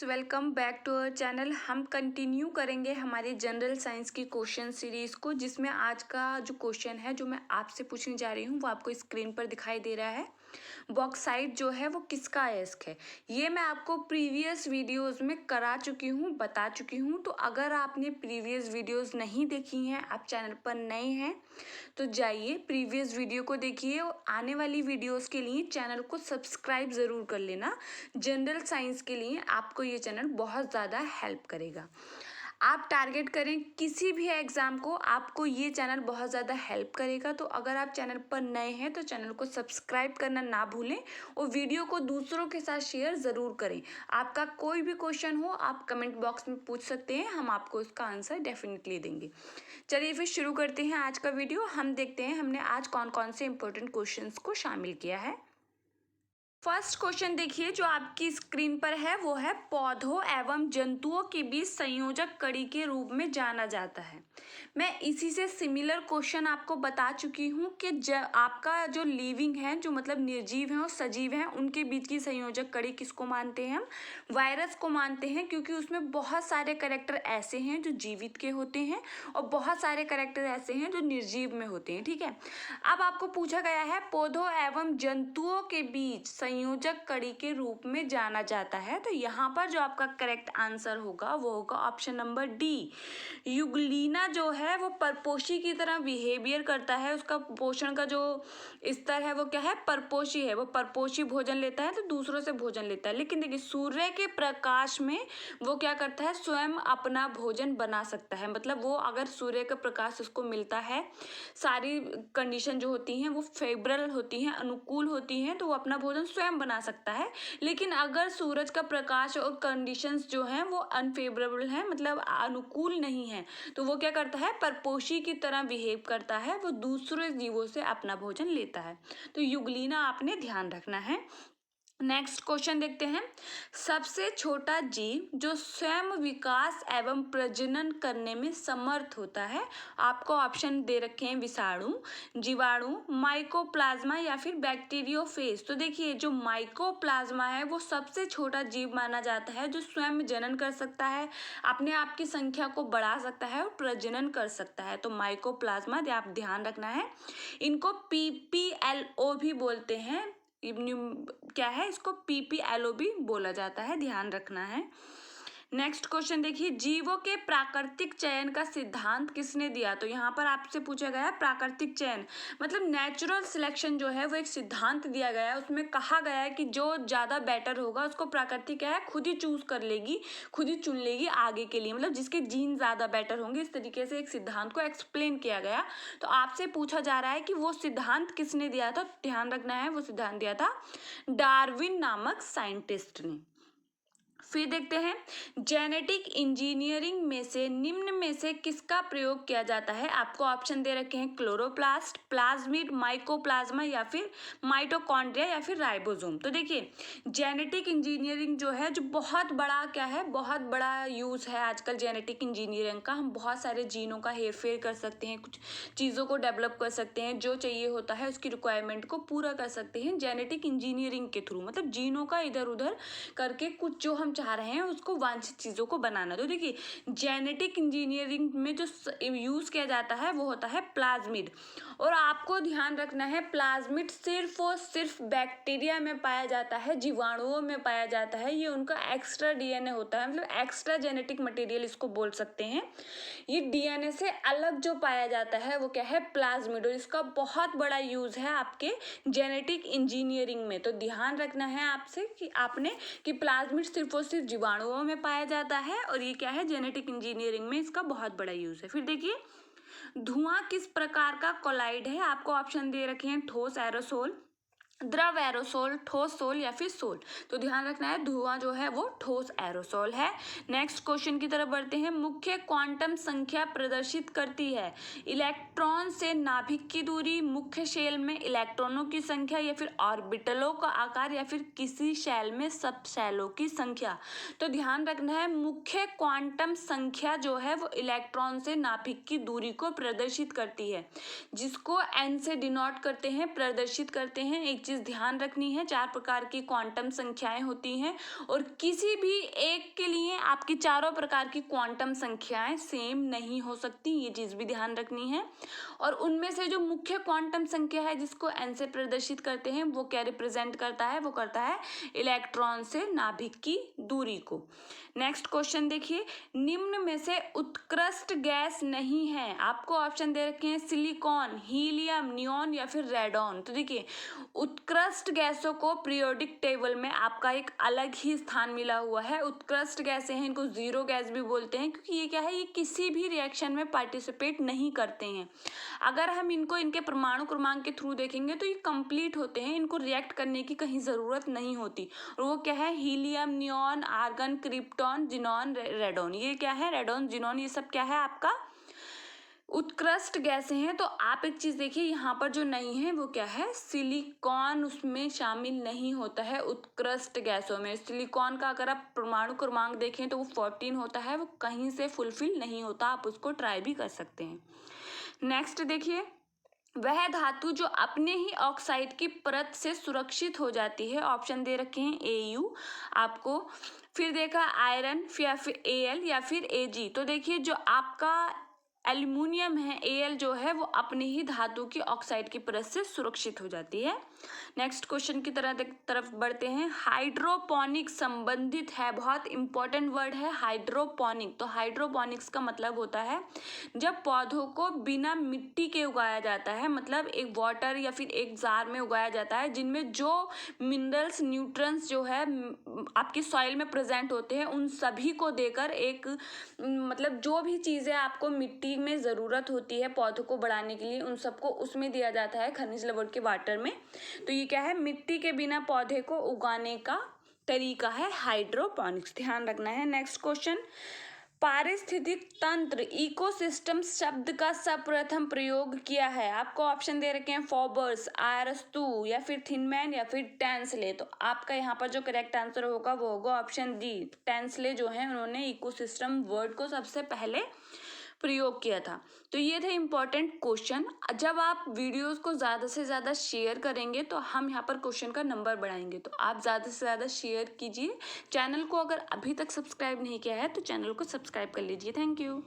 Welcome back to our channel. हम continue करेंगे हमारी जनरल साइंस की क्वेश्चन सीरीज को, जिसमें आज का जो क्वेश्चन है जो मैं आपसे पूछने जा रही हूँ वो आपको स्क्रीन पर दिखाई दे रहा है। बॉक्साइट जो है वो किसका अयस्क है, ये मैं आपको प्रीवियस वीडियोस में करा चुकी हूँ, बता चुकी हूँ। तो अगर आपने प्रीवियस वीडियोस नहीं देखी हैं, आप चैनल पर नए हैं तो जाइए प्रीवियस वीडियो को देखिए और आने वाली वीडियोस के लिए चैनल को सब्सक्राइब ज़रूर कर लेना। जनरल साइंस के लिए आपको ये चैनल बहुत ज़्यादा हेल्प करेगा। आप टारगेट करें किसी भी एग्ज़ाम को, आपको ये चैनल बहुत ज़्यादा हेल्प करेगा। तो अगर आप चैनल पर नए हैं तो चैनल को सब्सक्राइब करना ना भूलें और वीडियो को दूसरों के साथ शेयर ज़रूर करें। आपका कोई भी क्वेश्चन हो आप कमेंट बॉक्स में पूछ सकते हैं, हम आपको उसका आंसर डेफिनेटली देंगे। चलिए फिर शुरू करते हैं आज का वीडियो। हम देखते हैं हमने आज कौन कौन से इंपॉर्टेंट क्वेश्चंस को शामिल किया है। फर्स्ट क्वेश्चन देखिए जो आपकी स्क्रीन पर है, वो है पौधों एवं जंतुओं के बीच संयोजक कड़ी के रूप में जाना जाता है। मैं इसी से सिमिलर क्वेश्चन आपको बता चुकी हूँ कि आपका जो लिविंग है, जो मतलब निर्जीव है और सजीव है, उनके बीच की संयोजक कड़ी किसको मानते हैं? हम वायरस को मानते हैं, क्योंकि उसमें बहुत सारे कैरेक्टर ऐसे हैं जो जीवित के होते हैं और बहुत सारे कैरेक्टर ऐसे हैं जो निर्जीव में होते हैं। ठीक है, अब आपको पूछा गया है पौधों एवं जंतुओं के बीच संयोजक कड़ी के रूप में जाना जाता है। तो यहाँ पर जो आपका करेक्ट आंसर होगा वो होगा ऑप्शन नंबर डी। युगलीना जो है वो परपोषी की तरह बिहेवियर करता है, उसका पोषण का जो स्तर है वो क्या है? परपोषी है। वो परपोषी भोजन लेता है तो दूसरों से भोजन लेता है। लेकिन देखिए सूर्य के प्रकाश में वो क्या करता है? स्वयं अपना भोजन बना सकता है। मतलब वो अगर सूर्य का प्रकाश उसको मिलता है, सारी कंडीशन जो होती हैं वो फेवरेबल होती हैं, अनुकूल होती हैं, तो वो अपना भोजन स्वयं बना सकता है। लेकिन अगर सूरज का प्रकाश और कंडीशंस जो हैं वो अनफेवरेबल हैं, मतलब अनुकूल नहीं है, तो वो क्या करता है? परपोषी की तरह बिहेव करता है, वो दूसरे जीवों से अपना भोजन लेता है। तो युगलीना आपने ध्यान रखना है। नेक्स्ट क्वेश्चन देखते हैं। सबसे छोटा जीव जो स्वयं विकास एवं प्रजनन करने में समर्थ होता है। आपको ऑप्शन दे रखे हैं विषाणु, जीवाणु, माइकोप्लाज्मा या फिर बैक्टीरियोफेज। तो देखिए जो माइकोप्लाज्मा है वो सबसे छोटा जीव माना जाता है, जो स्वयं जनन कर सकता है, अपने आप की संख्या को बढ़ा सकता है और प्रजनन कर सकता है। तो माइकोप्लाज्मा आप ध्यान रखना है। इनको PPLO भी बोलते हैं। क्या है? इसको PPLO भी बोला जाता है, ध्यान रखना है। नेक्स्ट क्वेश्चन देखिए, जीवों के प्राकृतिक चयन का सिद्धांत किसने दिया? तो यहाँ पर आपसे पूछा गया प्राकृतिक चयन, मतलब नेचुरल सिलेक्शन जो है वो एक सिद्धांत दिया गया है। उसमें कहा गया है कि जो ज़्यादा बेटर होगा उसको प्राकृतिक क्या है? खुद ही चूज कर लेगी, खुद ही चुन लेगी आगे के लिए, मतलब जिसके जीन ज़्यादा बेटर होंगे। इस तरीके से एक सिद्धांत को एक्सप्लेन किया गया। तो आपसे पूछा जा रहा है कि वो सिद्धांत किसने दिया था? ध्यान रखना है, वो सिद्धांत दिया था डार्विन नामक साइंटिस्ट ने। फिर देखते हैं जेनेटिक इंजीनियरिंग में से निम्न में से किसका प्रयोग किया जाता है? आपको ऑप्शन दे रखे हैं क्लोरोप्लास्ट, प्लाज्मिड, माइकोप्लाज्मा या फिर माइटोकॉन्ड्रिया या फिर राइबोसोम। तो देखिए जेनेटिक इंजीनियरिंग जो है, जो बहुत बड़ा क्या है, बहुत बड़ा यूज़ है आजकल जेनेटिक इंजीनियरिंग का। हम बहुत सारे जीनों का हेरफेर कर सकते हैं, कुछ चीज़ों को डेवलप कर सकते हैं, जो चाहिए होता है उसकी रिक्वायरमेंट को पूरा कर सकते हैं जेनेटिक इंजीनियरिंग के थ्रू। मतलब जीनों का इधर उधर करके कुछ जो हम चाह रहे हैं उसको वांछित चीज़ों को बनाना। तो देखिए जेनेटिक इंजीनियरिंग में जो यूज़ किया जाता है वो होता है प्लाज्मिड। और आपको ध्यान रखना है प्लाज्मिड सिर्फ और सिर्फ बैक्टीरिया में पाया जाता है, जीवाणुओं में पाया जाता है। ये उनका एक्स्ट्रा DNA होता है, मतलब एक्स्ट्रा जेनेटिक मटेरियल इसको बोल सकते हैं। ये DNA से अलग जो पाया जाता है वो क्या है? प्लाज्मिड। और इसका बहुत बड़ा यूज़ है आपके जेनेटिक इंजीनियरिंग में। तो ध्यान रखना है आपसे कि आपने कि प्लाज्मिड सिर्फ और सिर्फ जीवाणुओं में पाया जाता है, और ये क्या है? जेनेटिक इंजीनियरिंग में इसका बहुत बड़ा यूज़ है। फिर देखिए धुआं किस प्रकार का कोलाइड है? आपको ऑप्शन दे रखे हैं ठोस एरोसोल, द्रव एरोसोल, ठोस सोल या फिर सोल। तो ध्यान रखना है धुआं जो है वो ठोस एरोसोल है। नेक्स्ट क्वेश्चन की तरफ बढ़ते हैं। मुख्य क्वांटम संख्या प्रदर्शित करती है इलेक्ट्रॉन से नाभिक की दूरी, मुख्य शेल में इलेक्ट्रॉनों की संख्या या फिर ऑर्बिटलों का आकार या फिर किसी शेल में सब शेलों की संख्या। तो ध्यान रखना है मुख्य क्वांटम संख्या जो है वो इलेक्ट्रॉन से नाभिक की दूरी को प्रदर्शित करती है, जिसको n से डिनोट करते हैं, प्रदर्शित करते हैं। एक चीज़ ध्यान रखनी है। 4 प्रकार की क्वांटम संख्याएं होती हैं और किसी भी एक के लिए आपकी चारों प्रकार की क्वांटम संख्याएं सेम नहीं हो सकती, ये चीज़ भी ध्यान रखनी है। और उनमें से जो मुख्य क्वांटम संख्या है जिसको एन से प्रदर्शित करते हैं वो क्या रिप्रेजेंट करता है, वो करता है इलेक्ट्रॉन से नाभिक की दूरी को। नेक्स्ट क्वेश्चन देखिए, निम्न में से उत्कृष्ट गैस नहीं है। आपको ऑप्शन दे रखे हैं सिलिकॉन, हीलियम, नियॉन या फिर रेडॉन। तो देखिए उत्कृष्ट गैसों को पीरियोडिक टेबल में आपका एक अलग ही स्थान मिला हुआ है। उत्कृष्ट गैसें हैं, इनको जीरो गैस भी बोलते हैं क्योंकि ये क्या है, ये किसी भी रिएक्शन में पार्टिसिपेट नहीं करते हैं। अगर हम इनको इनके परमाणु क्रमांक के थ्रू देखेंगे तो ये कंप्लीट होते हैं, इनको रिएक्ट करने की कहीं ज़रूरत नहीं होती। और वो क्या है, helium, neon, argon, krypton, xenon, radon. ये क्या है, रेडॉन, जिनॉन, ये सब क्या है आपका उत्कृष्ट गैसें हैं। तो आप एक चीज़ देखिए, यहाँ पर जो नहीं है वो क्या है, सिलिकॉन उसमें शामिल नहीं होता है उत्कृष्ट गैसों में। सिलिकॉन का अगर आप परमाणु क्रमांक देखें तो वो 14 होता है, वो कहीं से फुलफिल नहीं होता, आप उसको ट्राई भी कर सकते हैं। नेक्स्ट देखिए, वह धातु जो अपने ही ऑक्साइड की परत से सुरक्षित हो जाती है। ऑप्शन दे रखे हैं AU आपको, फिर देखा आयरन या फिर AL या फिर AG। तो देखिए जो आपका एल्युमिनियम है, AL जो है वो अपने ही धातु की ऑक्साइड की परत से सुरक्षित हो जाती है। नेक्स्ट क्वेश्चन की तरफ बढ़ते हैं। हाइड्रोपोनिक संबंधित है, बहुत इंपॉर्टेंट वर्ड है हाइड्रोपोनिक। तो हाइड्रोपोनिक्स का मतलब होता है जब पौधों को बिना मिट्टी के उगाया जाता है, मतलब एक वाटर या फिर एक जार में उगाया जाता है जिनमें जो मिनरल्स, न्यूट्रिएंट्स जो है आपकी सॉइल में प्रेजेंट होते हैं उन सभी को देकर एक मतलब जो भी चीज़ें आपको मिट्टी में ज़रूरत होती है पौधों को बढ़ाने के लिए उन सबको उसमें दिया जाता है, खनिज लवण के वाटर में। तो ये क्या है, मिट्टी के बिना पौधे को उगाने का तरीका है हाइड्रोपोनिक्स, ध्यान रखना है। नेक्स्ट क्वेश्चन, पारिस्थितिक तंत्र इकोसिस्टम शब्द का सर्वप्रथम प्रयोग किया है। आपको ऑप्शन दे रखे हैं फॉबर्स, अरस्तू या फिर थिनमैन या फिर टेंसले। तो आपका यहाँ पर जो करेक्ट आंसर होगा वो होगा ऑप्शन डी, टेंसले जो है उन्होंने इकोसिस्टम वर्ड को सबसे पहले प्रयोग किया था। तो ये थे इम्पॉर्टेंट क्वेश्चन। जब आप वीडियोस को ज़्यादा से ज़्यादा शेयर करेंगे तो हम यहाँ पर क्वेश्चन का नंबर बढ़ाएंगे, तो आप ज़्यादा से ज़्यादा शेयर कीजिए। चैनल को अगर अभी तक सब्सक्राइब नहीं किया है तो चैनल को सब्सक्राइब कर लीजिए। Thank you.